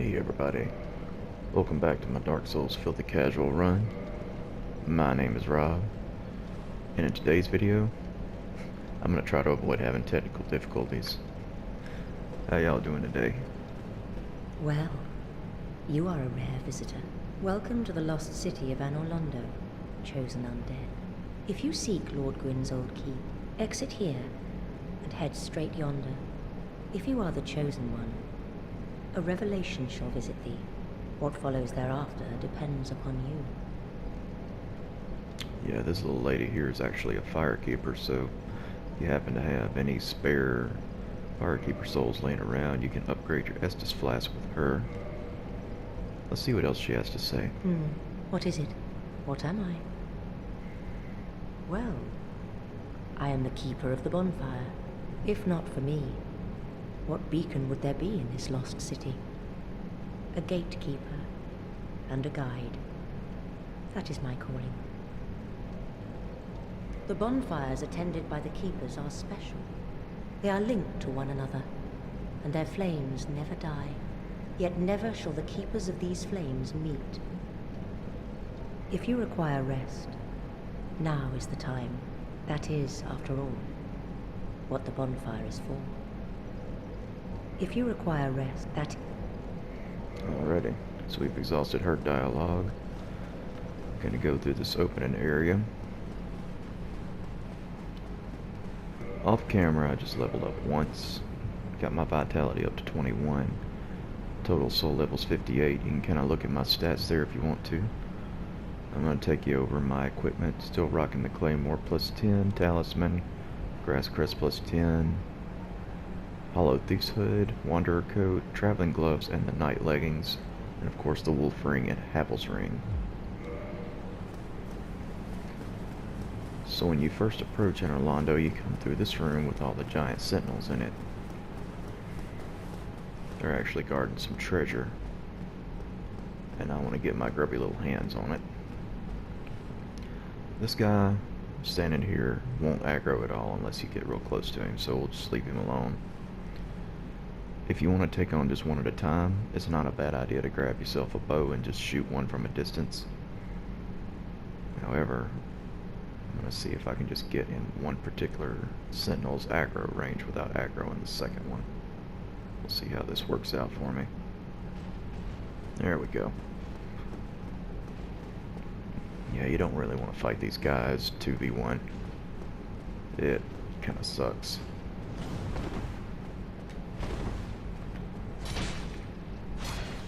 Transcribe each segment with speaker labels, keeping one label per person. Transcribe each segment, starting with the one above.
Speaker 1: Hey everybody, welcome back to my Dark Souls Filthy Casual run. My name is Rob, and in today's video, I'm going to try to avoid having technical difficulties. How y'all doing today?
Speaker 2: Well, you are a rare visitor. Welcome to the lost city of Anor Londo, chosen undead. If you seek Lord Gwyn's old keep, exit here and head straight yonder. If you are the chosen one, a revelation shall visit thee. What follows thereafter depends upon you.
Speaker 1: Yeah, this little lady here is actually a firekeeper, so if you happen to have any spare firekeeper souls laying around, you can upgrade your Estus flask with her. Let's see what else she has to say.
Speaker 2: What is it? What am I? Well, I am the keeper of the bonfire. If not for me, what beacon would there be in this lost city? A gatekeeper and a guide. That is my calling. The bonfires attended by the keepers are special. They are linked to one another, and their flames never die. Yet never shall the keepers of these flames meet. If you require rest, now is the time. That is, after all, what the bonfire is for. If you require rest, that...
Speaker 1: Alrighty, so we've exhausted her dialogue. Gonna go through this opening area. Off camera, I just leveled up once. Got my vitality up to 21. Total soul level's 58. You can kind of look at my stats there if you want to. I'm going to take you over my equipment. Still rocking the Claymore plus 10, Talisman, Grass Crest plus 10, Hollow Thief's Hood, Wanderer Coat, Traveling Gloves, and the Night Leggings. And of course the Wolf Ring and Havel's Ring. So when you first approach Anor Londo, you come through this room with all the giant sentinels in it. They're actually guarding some treasure, and I want to get my grubby little hands on it. This guy standing here won't aggro at all unless you get real close to him, so we'll just leave him alone. If you want to take on just one at a time, it's not a bad idea to grab yourself a bow and just shoot one from a distance. However, I'm going to see if I can just get in one particular sentinel's aggro range without aggroing the second one. We'll see how this works out for me. There we go. Yeah, you don't really want to fight these guys 2v1. It kind of sucks.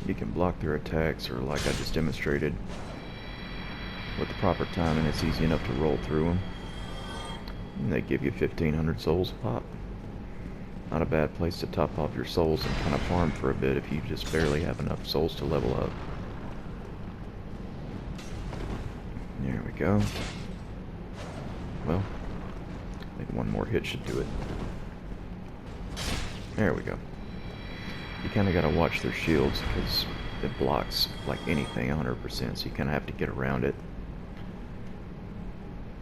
Speaker 1: You can block their attacks, or like I just demonstrated, with the proper timing, it's easy enough to roll through them. And they give you 1,500 souls a pop. Not a bad place to top off your souls and kind of farm for a bit if you just barely have enough souls to level up. There we go. Well, I think one more hit should do it. There we go. You kind of got to watch their shields because it blocks like anything 100%, so you kind of have to get around it.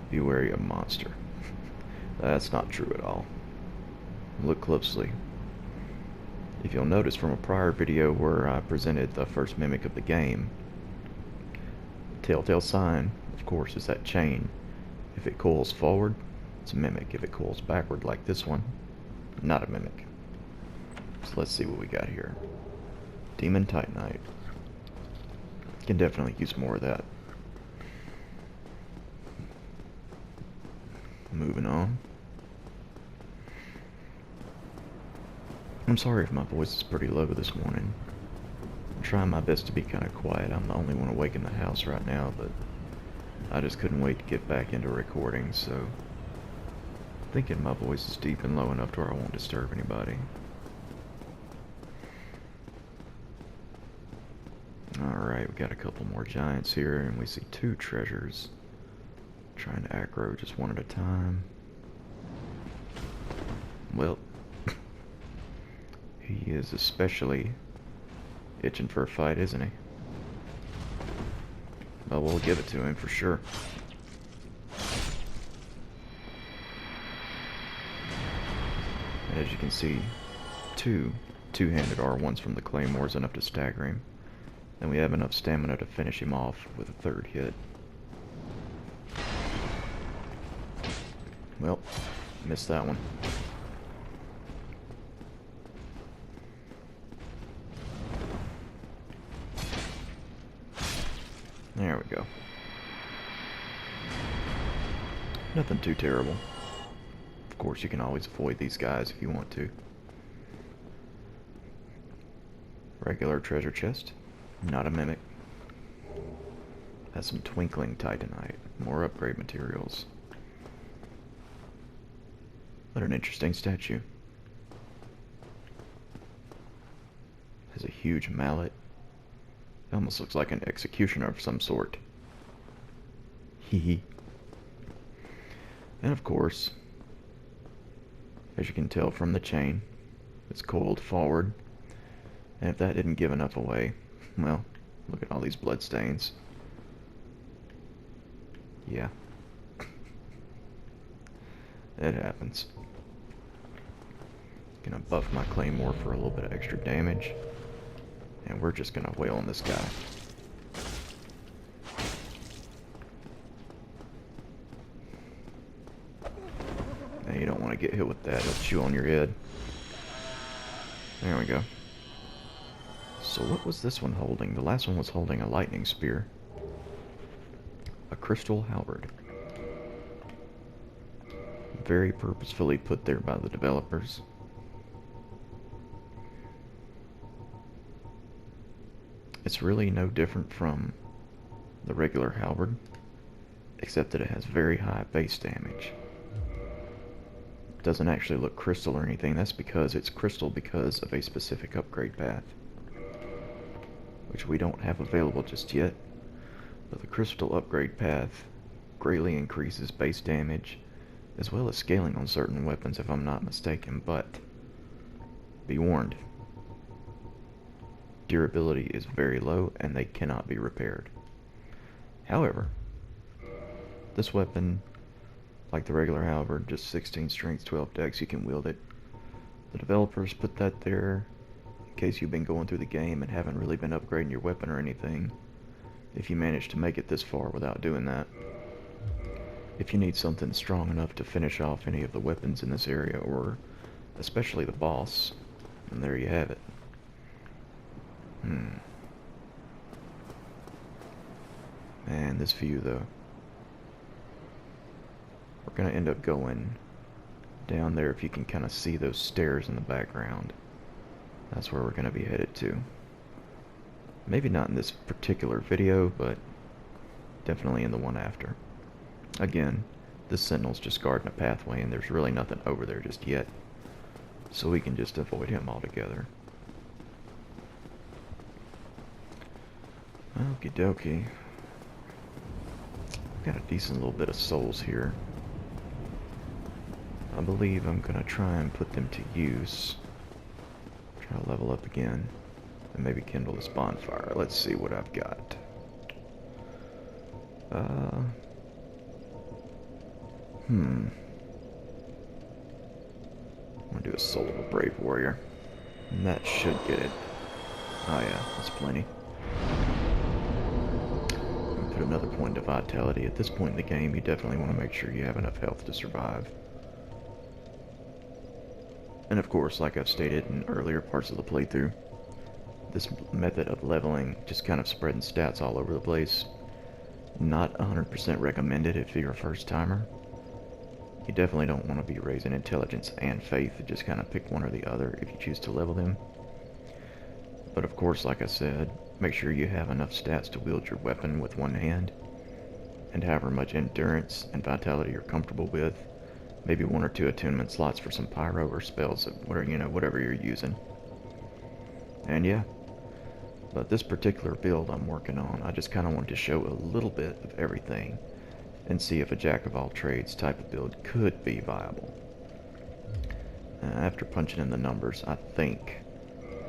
Speaker 1: Be wary of monster. That's not true at all. Look closely. If you'll notice from a prior video where I presented the first mimic of the game, the telltale sign, of course, is that chain. If it coils forward, it's a mimic. If it coils backward like this one, not a mimic. So let's see what we got here. Demon Titanite. Can definitely use more of that. Moving on. I'm sorry if my voice is pretty low this morning. I'm trying my best to be kind of quiet. I'm the only one awake in the house right now, but I just couldn't wait to get back into recording, so I'm thinking my voice is deep and low enough to where I won't disturb anybody. Alright, we got a couple more giants here, and we see 2 treasures. Trying to aggro just one at a time. Well, he is especially itching for a fight, isn't he? But we'll give it to him for sure. As you can see, 2 two-handed R1s from the claymores enough to stagger him. Then we have enough stamina to finish him off with a third hit. Well, missed that one. There we go. Nothing too terrible. Of course, you can always avoid these guys if you want to. Regular treasure chest. Not a mimic. Has some twinkling titanite. More upgrade materials. What an interesting statue. Has a huge mallet. It almost looks like an executioner of some sort. Hee hee. And of course, as you can tell from the chain, it's coiled forward. And if that didn't give enough away, well, look at all these blood stains. Yeah. It happens. Gonna buff my claymore for a little bit of extra damage. And we're just gonna wail on this guy. Now you don't want to get hit with that, it'll chew on your head. There we go. So what was this one holding? The last one was holding a lightning spear. A crystal halberd. Very purposefully put there by the developers. It's really no different from the regular halberd, except that it has very high base damage. It doesn't actually look crystal or anything. That's because it's crystal because of a specific upgrade path, which we don't have available just yet. But the crystal upgrade path greatly increases base damage, as well as scaling on certain weapons if I'm not mistaken, but be warned. Durability is very low and they cannot be repaired. However, this weapon, like the regular halberd, just 16 strength, 12 dex, you can wield it. The developers put that there in case you've been going through the game and haven't really been upgrading your weapon or anything, if you manage to make it this far without doing that. If you need something strong enough to finish off any of the weapons in this area, or especially the boss, then there you have it. Man, this view though. We're gonna end up going down there. If you can kind of see those stairs in the background, that's where we're gonna be headed to. Maybe not in this particular video, but definitely in the one after. Again, this sentinel's just guarding a pathway and there's really nothing over there just yet, so we can just avoid him altogether. Okie dokie. Got a decent little bit of souls here. I believe I'm gonna try and put them to use. Try to level up again. And maybe kindle this bonfire. Let's see what I've got. I'm gonna do a soul of a brave warrior. And that should get it. Oh yeah, that's plenty. Put another point of vitality. At this point in the game, you definitely want to make sure you have enough health to survive. And of course, like I've stated in earlier parts of the playthrough, this method of leveling, just kind of spreading stats all over the place, not 100% recommended if you're a first timer. You definitely don't want to be raising intelligence and faith, just kind of pick one or the other if you choose to level them. But of course, like I said, make sure you have enough stats to wield your weapon with one hand, and however much endurance and vitality you're comfortable with. Maybe one or two attunement slots for some pyro or spells, whatever you're using. And yeah, but this particular build I'm working on, I just kind of wanted to show a little bit of everything and see if a jack of all trades type of build could be viable. After punching in the numbers, I think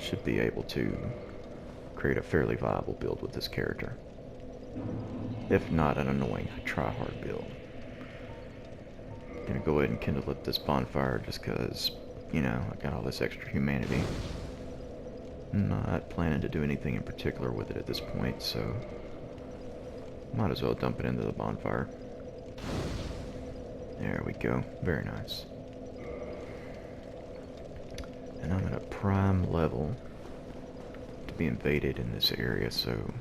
Speaker 1: should be able to create a fairly viable build with this character. If not an annoying try-hard build. Gonna go ahead and kindle up this bonfire just cause, I got all this extra humanity. I'm not planning to do anything in particular with it at this point, so might as well dump it into the bonfire. There we go. Very nice. And I'm at a prime level to be invaded in this area, so you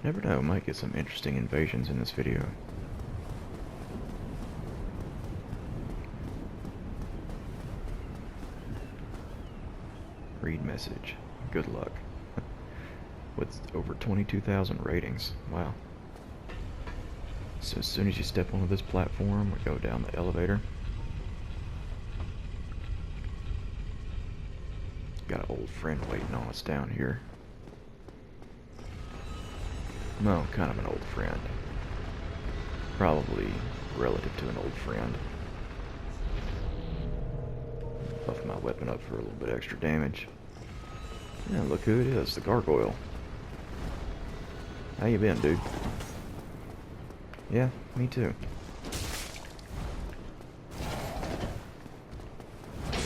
Speaker 1: never know, might get some interesting invasions in this video. Read message. Good luck. With over 22,000 ratings. Wow. So as soon as you step onto this platform, we go down the elevator. Got an old friend waiting on us down here. Well, kind of an old friend. Probably relative to an old friend. Buff my weapon up for a little bit extra damage. Yeah, look who it is, the gargoyle. How you been, dude? Yeah, me too.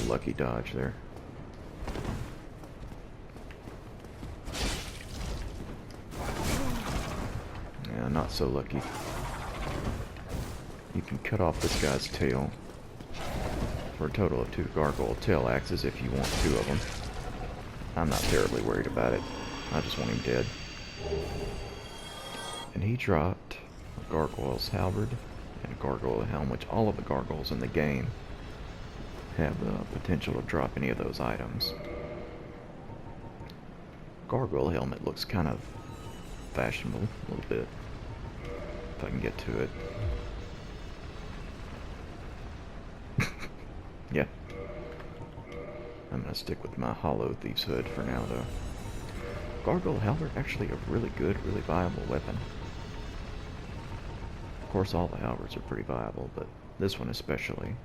Speaker 1: Lucky dodge there. Yeah, not so lucky. You can cut off this guy's tail for a total of 2 gargoyle tail axes if you want 2 of them. I'm not terribly worried about it. I just want him dead. And he dropped a gargoyle's halberd and a gargoyle helm, which all of the gargoyles in the game have the potential to drop any of those items. Gargoyle helmet looks kind of fashionable a little bit, if I can get to it. Yeah. I'm gonna stick with my hollow thief's hood for now, though. Gargoyle halberd, actually a really good, really viable weapon. Of course, all the halberds are pretty viable, but this one especially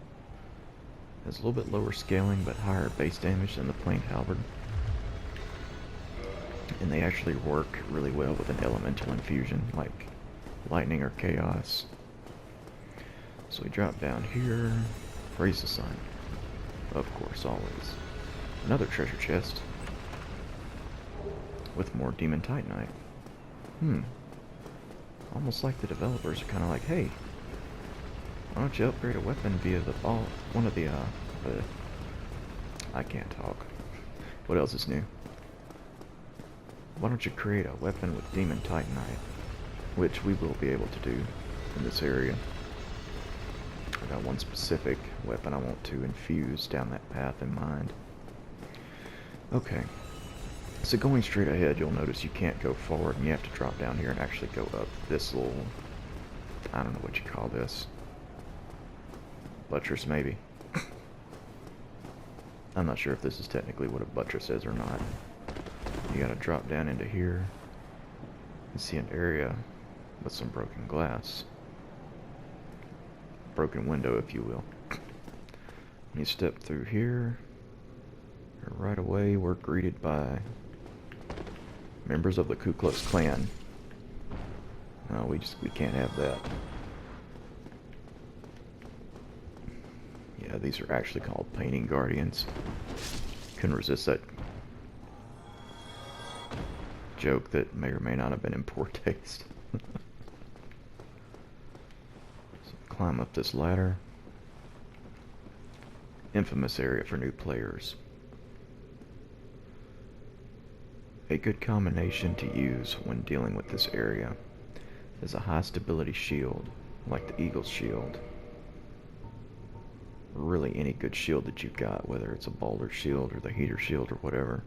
Speaker 1: has a little bit lower scaling, but higher base damage than the plain halberd. And they actually work really well with an elemental infusion, like lightning or chaos. So we drop down here. Raise the sign. Of course, always. Another treasure chest with more demon titanite. Almost like the developers are kind of like, hey, why don't you upgrade a weapon via the one of the I can't talk. What else is new? Why don't you create a weapon with demon titanite, which we will be able to do in this area. I got one specific weapon I want to infuse down that path in mind. Okay, so going straight ahead, you'll notice you can't go forward, and you have to drop down here and actually go up this little, I don't know what you call this, buttress maybe. I'm not sure if this is technically what a buttress is or not. You gotta drop down into here and see an area with some broken glass. Broken window, if you will. You step through here, and right away we're greeted by members of the Ku Klux Klan. No, we can't have that. Yeah, these are actually called painting guardians. Couldn't resist that joke that may or may not have been in poor taste. So climb up this ladder. Infamous area for new players. A good combination to use when dealing with this area is a high stability shield, like the Eagle's shield. Really any good shield that you've got, whether it's a boulder shield or the heater shield or whatever.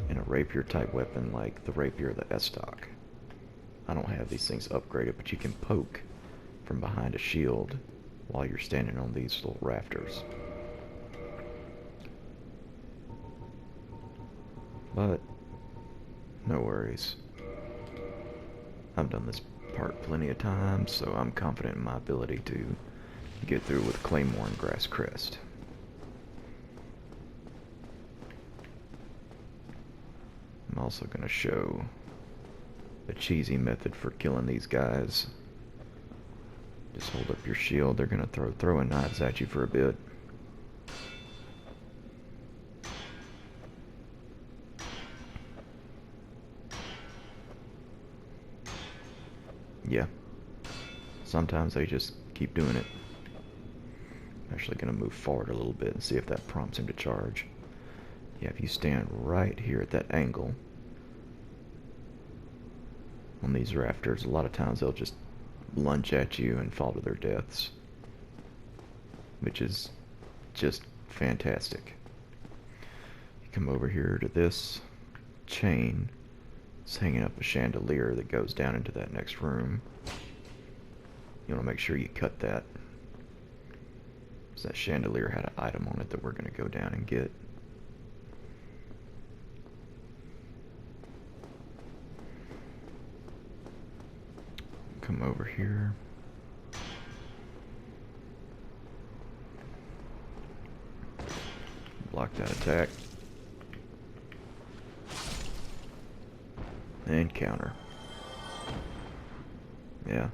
Speaker 1: And a rapier type weapon like the rapier or the S-stock. I don't have these things upgraded, but you can poke from behind a shield while you're standing on these little rafters. But no worries. I've done this part plenty of times, so I'm confident in my ability to get through with Claymore and Grass Crest. I'm also going to show a cheesy method for killing these guys. Just hold up your shield. They're going to throw throwing knives at you for a bit. Yeah. Sometimes they just keep doing it. I'm actually going to move forward a little bit and see if that prompts him to charge. Yeah, if you stand right here at that angle on these rafters, a lot of times they'll just lunge at you and fall to their deaths, which is just fantastic. You come over here to this chain. It's hanging up a chandelier that goes down into that next room. You want to make sure you cut that, because that chandelier had an item on it that we're going to go down and get. Come over here. Block that attack. And counter. Yeah.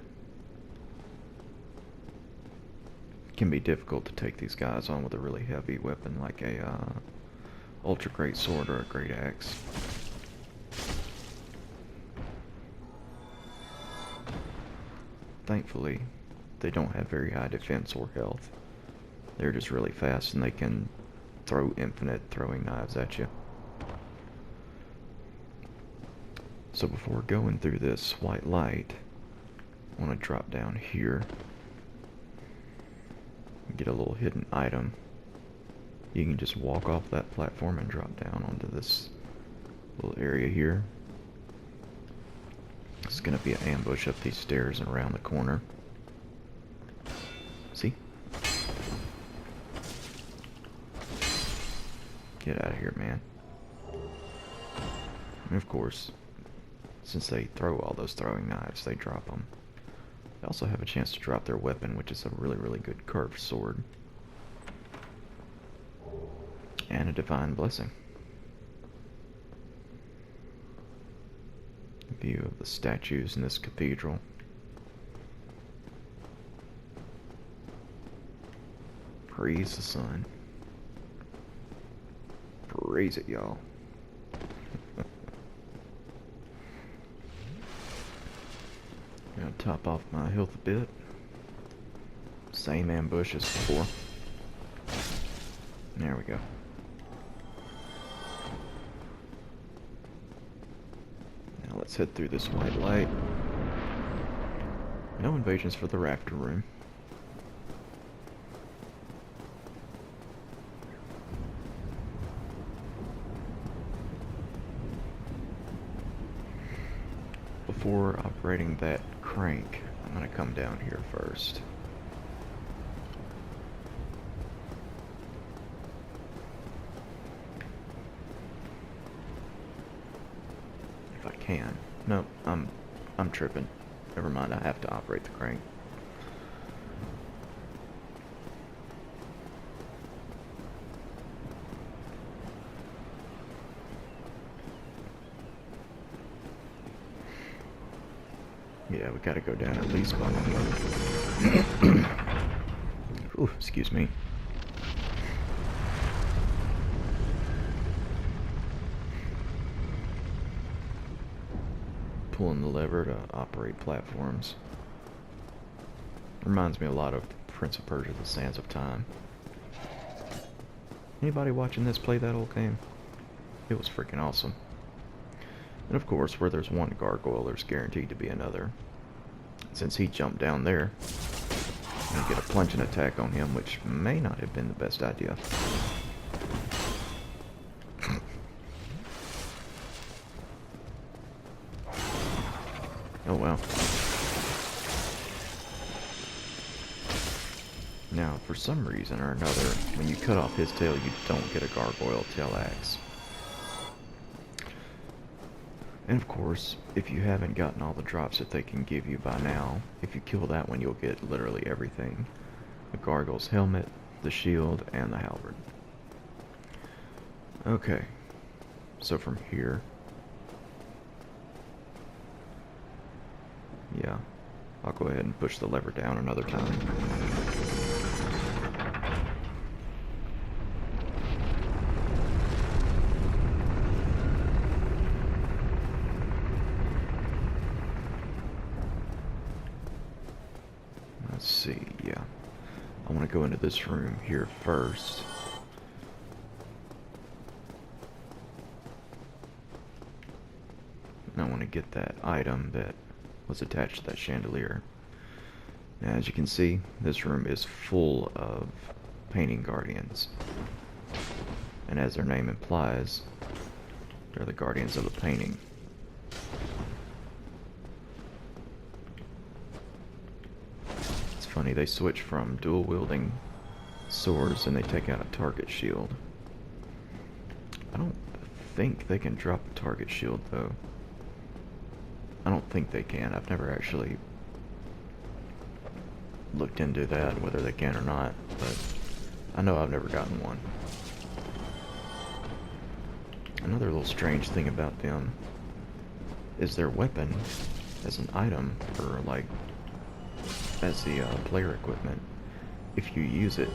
Speaker 1: It can be difficult to take these guys on with a really heavy weapon like a ultra great sword or a great axe. Thankfully, they don't have very high defense or health. They're just really fast and they can throw infinite throwing knives at you. So before going through this white light, I want to drop down here and get a little hidden item. You can just walk off that platform and drop down onto this little area here. It's going to be an ambush up these stairs and around the corner. See? Get out of here, man. And of course, since they throw all those throwing knives, they drop them. They also have a chance to drop their weapon, which is a really, really good curved sword. And a divine blessing. View of the statues in this cathedral. Praise the sun. Praise it, y'all. Gonna top off my health a bit. Same ambush as before. There we go. Now let's head through this white light. No invasions for the rafter room. Before operating that crank, I'm going to come down here first. If I can. No, I'm tripping. Never mind, I have to operate the crank. Yeah, we gotta go down at least one. Ooh, excuse me. Pulling the lever to operate platforms. Reminds me a lot of Prince of Persia: The Sands of Time. Anybody watching this play that old game? It was freaking awesome. And of course, where there's one gargoyle, there's guaranteed to be another. Since he jumped down there, I'm gonna get a plunging attack on him, which may not have been the best idea. Oh well. Now, for some reason or another, when you cut off his tail, you don't get a gargoyle tail axe. And of course, if you haven't gotten all the drops that they can give you by now, if you kill that one, you'll get literally everything. The gargoyle's helmet, the shield, and the halberd. Okay, so from here, yeah, I'll go ahead and push the lever down another time. to go into this room here first. I want to get that item that was attached to that chandelier. Now, as you can see, this room is full of painting guardians. And as their name implies, they're the guardians of the painting. It's funny, they switch from dual-wielding swords and they take out a target shield. I don't think they can drop a target shield, though. I don't think they can. I've never actually looked into that, whether they can or not, but I know I've never gotten one. Another little strange thing about them is their weapon as an item, or like as the player equipment. If you use it,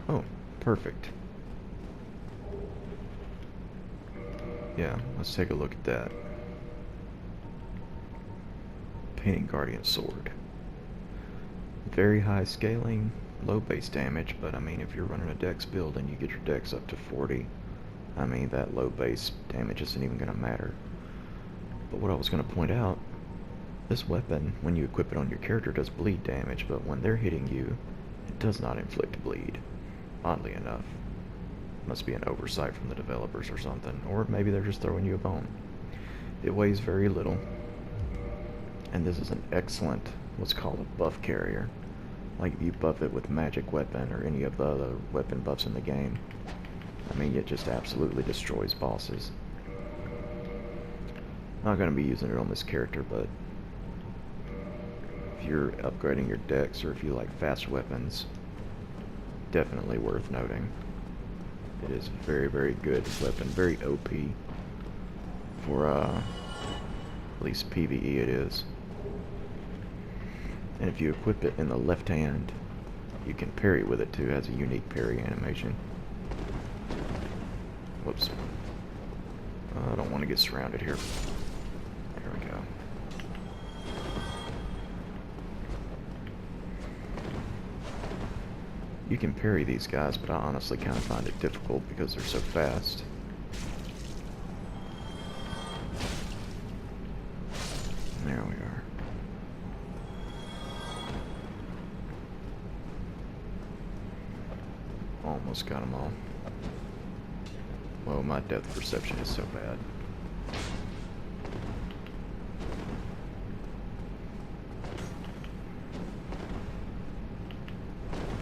Speaker 1: oh, perfect. Yeah, let's take a look at that. Painting Guardian Sword. Very high scaling, low base damage, but I mean, if you're running a dex build and you get your dex up to 40, I mean, that low base damage isn't even going to matter. But what I was going to point out, this weapon, when you equip it on your character, does bleed damage, but when they're hitting you, it does not inflict bleed, oddly enough. Must be an oversight from the developers or something, or maybe they're just throwing you a bone. It weighs very little, and this is an excellent, what's called a buff carrier. Like if you buff it with magic weapon or any of the other weapon buffs in the game, I mean, it just absolutely destroys bosses. Not going to be using it on this character, but if you're upgrading your dex or if you like fast weapons, definitely worth noting. It is a very, very good weapon, very OP for at least PvE it is. And if you equip it in the left hand, you can parry with it too. It has a unique parry animation. Whoops. I don't want to get surrounded here. There we go. You can parry these guys, but I honestly kind of find it difficult because they're so fast. There we are. Almost got them all. Whoa, my depth perception is so bad.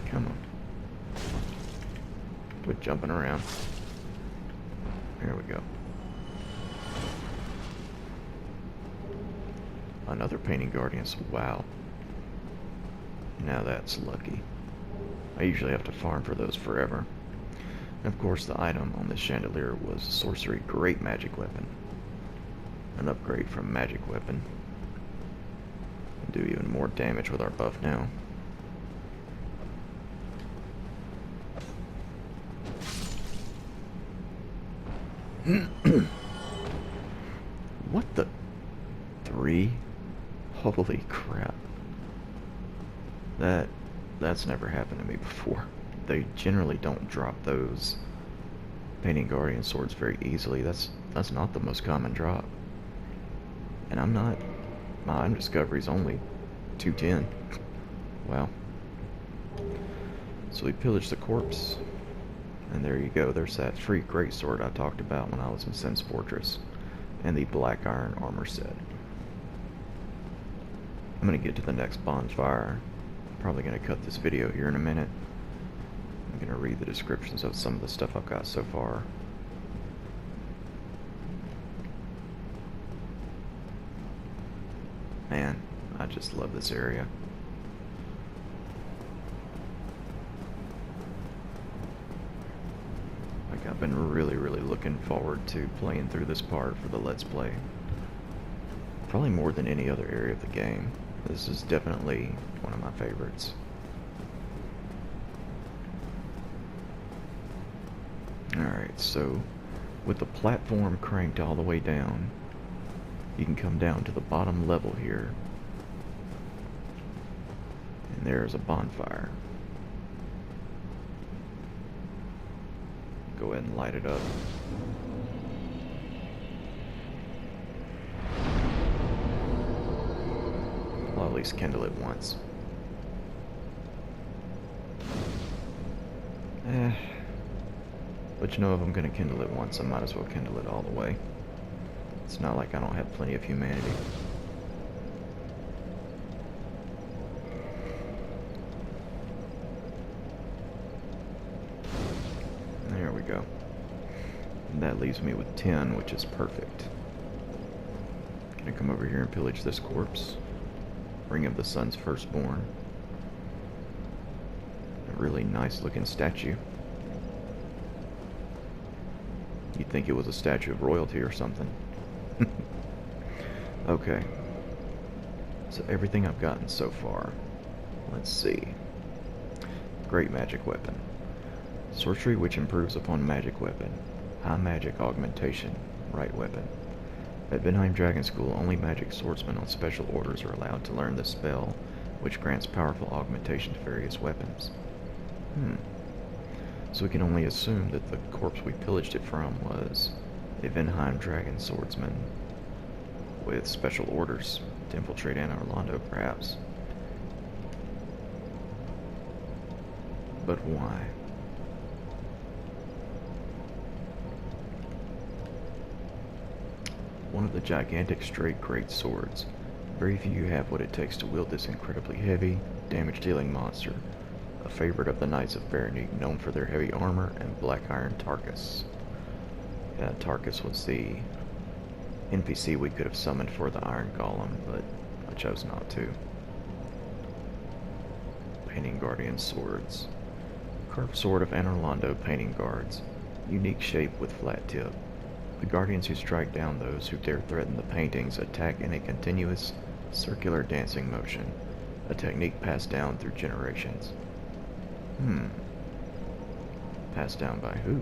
Speaker 1: Come on. Quit jumping around. There we go. Another painting guardians. Wow. Now that's lucky. I usually have to farm for those forever. And of course, the item on this chandelier was a sorcery great magic weapon. An upgrade from magic weapon. Do even more damage with our buff now. What the? 3? Holy crap. That's never happened to me before. They generally don't drop those painting guardian swords very easily. That's not the most common drop. And my item discovery's only 210. Wow. So we pillaged the corpse, and there you go. There's that free greatsword I talked about when I was in Sin's Fortress, and the black iron armor set. I'm gonna get to the next bonfire. Probably going to cut this video here in a minute. I'm going to read the descriptions of some of the stuff I've got so far. Man, I just love this area. Like, I've been really, really looking forward to playing through this part for the Let's Play. Probably more than any other area of the game. This is definitely one of my favorites. Alright, so with the platform cranked all the way down, you can come down to the bottom level here. And there's a bonfire. Go ahead and light it up. I'll at least kindle it once. But you know, if I'm gonna kindle it once, I might as well kindle it all the way. It's not like I don't have plenty of humanity. There we go. And that leaves me with 10, which is perfect. Gonna come over here and pillage this corpse. Ring of the Sun's Firstborn. A really nice looking statue. You'd think it was a statue of royalty or something. Okay. So everything I've gotten so far. Let's see. Great magic weapon. Sorcery which improves upon magic weapon. High magic augmentation. Right weapon. At Vinheim Dragon School, only magic swordsmen on special orders are allowed to learn this spell, which grants powerful augmentation to various weapons. So we can only assume that the corpse we pillaged it from was a Vinheim Dragon swordsman with special orders to infiltrate Anor Londo, perhaps. But why? One of the gigantic straight great swords. Very few have what it takes to wield this incredibly heavy, damage-dealing monster. A favorite of the Knights of Veronique, known for their heavy armor and black iron Tarkus. Yeah, Tarkus was the NPC we could have summoned for the Iron Golem, but I chose not to. Painting Guardian Swords. Curved sword of Anor Londo painting guards. Unique shape with flat tip. The guardians who strike down those who dare threaten the paintings attack in a continuous, circular dancing motion, a technique passed down through generations. Passed down by who?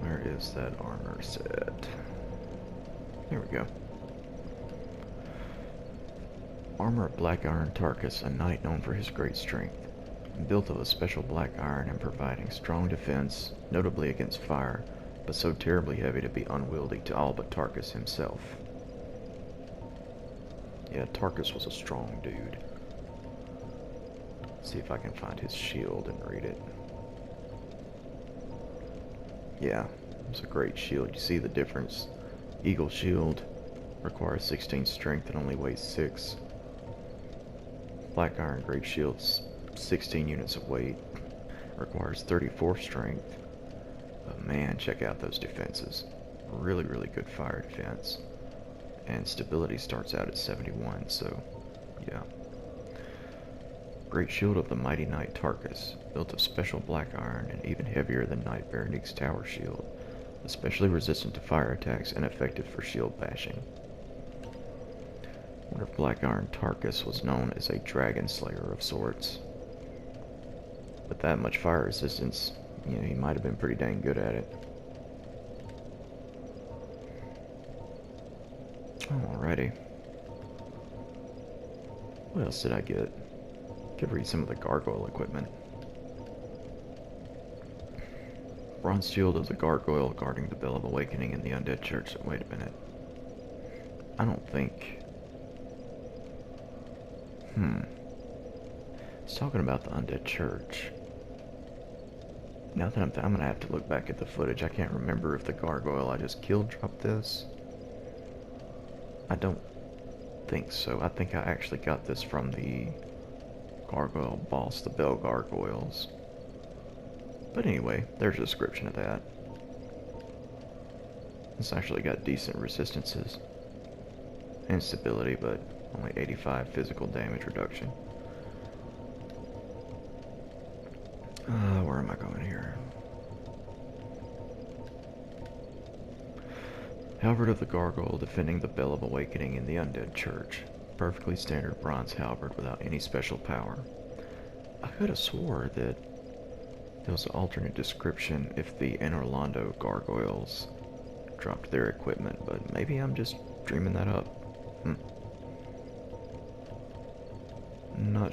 Speaker 1: Where is that armor set? Here we go. Armor of Black Iron Tarkus, a knight known for his great strength. Built of a special black iron and providing strong defense, notably against fire, but so terribly heavy to be unwieldy to all but Tarkus himself. Yeah, Tarkus was a strong dude. Let's see if I can find his shield and read it. Yeah, it's a great shield. You see the difference? Eagle shield requires 16 strength and only weighs 6. Black iron great shield's 16 units of weight, requires 34 strength. But man, check out those defenses. Really, really good fire defense. And stability starts out at 71, so yeah. Great shield of the mighty knight Tarkus, built of special black iron and even heavier than Knight Veronique's tower shield, especially resistant to fire attacks and effective for shield bashing. One of Black Iron Tarkus was known as a dragon slayer of sorts. With that much fire resistance, you know, he might have been pretty dang good at it. Alrighty. What else did I get? Could read some of the gargoyle equipment. Bronze shield of the gargoyle guarding the Bell of Awakening in the Undead Church. Wait a minute. I don't think... It's talking about the Undead Church. Now that I'm gonna have to look back at the footage. I can't remember if the gargoyle I just killed dropped this. I don't think so. I think I actually got this from the gargoyle boss, the Bell Gargoyles. But anyway, there's a description of that. It's actually got decent resistances and stability, but only 85 physical damage reduction. Where am I going here? Halberd of the Gargoyle defending the Bell of Awakening in the Undead Church. Perfectly standard bronze halberd without any special power. I could have swore that there was an alternate description if the Anor Londo gargoyles dropped their equipment, but maybe I'm just dreaming that up.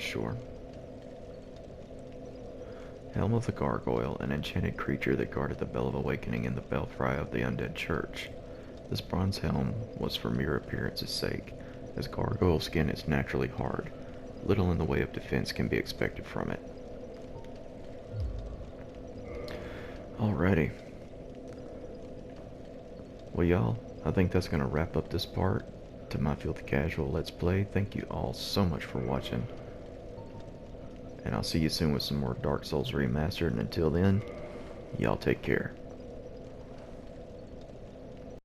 Speaker 1: Sure. Helm of the Gargoyle, an enchanted creature that guarded the Bell of Awakening in the belfry of the Undead Church. This bronze helm was for mere appearance's sake, as gargoyle skin is naturally hard. Little in the way of defense can be expected from it. Alrighty. Well, y'all, I think that's going to wrap up this part to my Filthy Casual Let's Play. Thank you all so much for watching. And I'll see you soon with some more Dark Souls Remastered. And until then, y'all take care.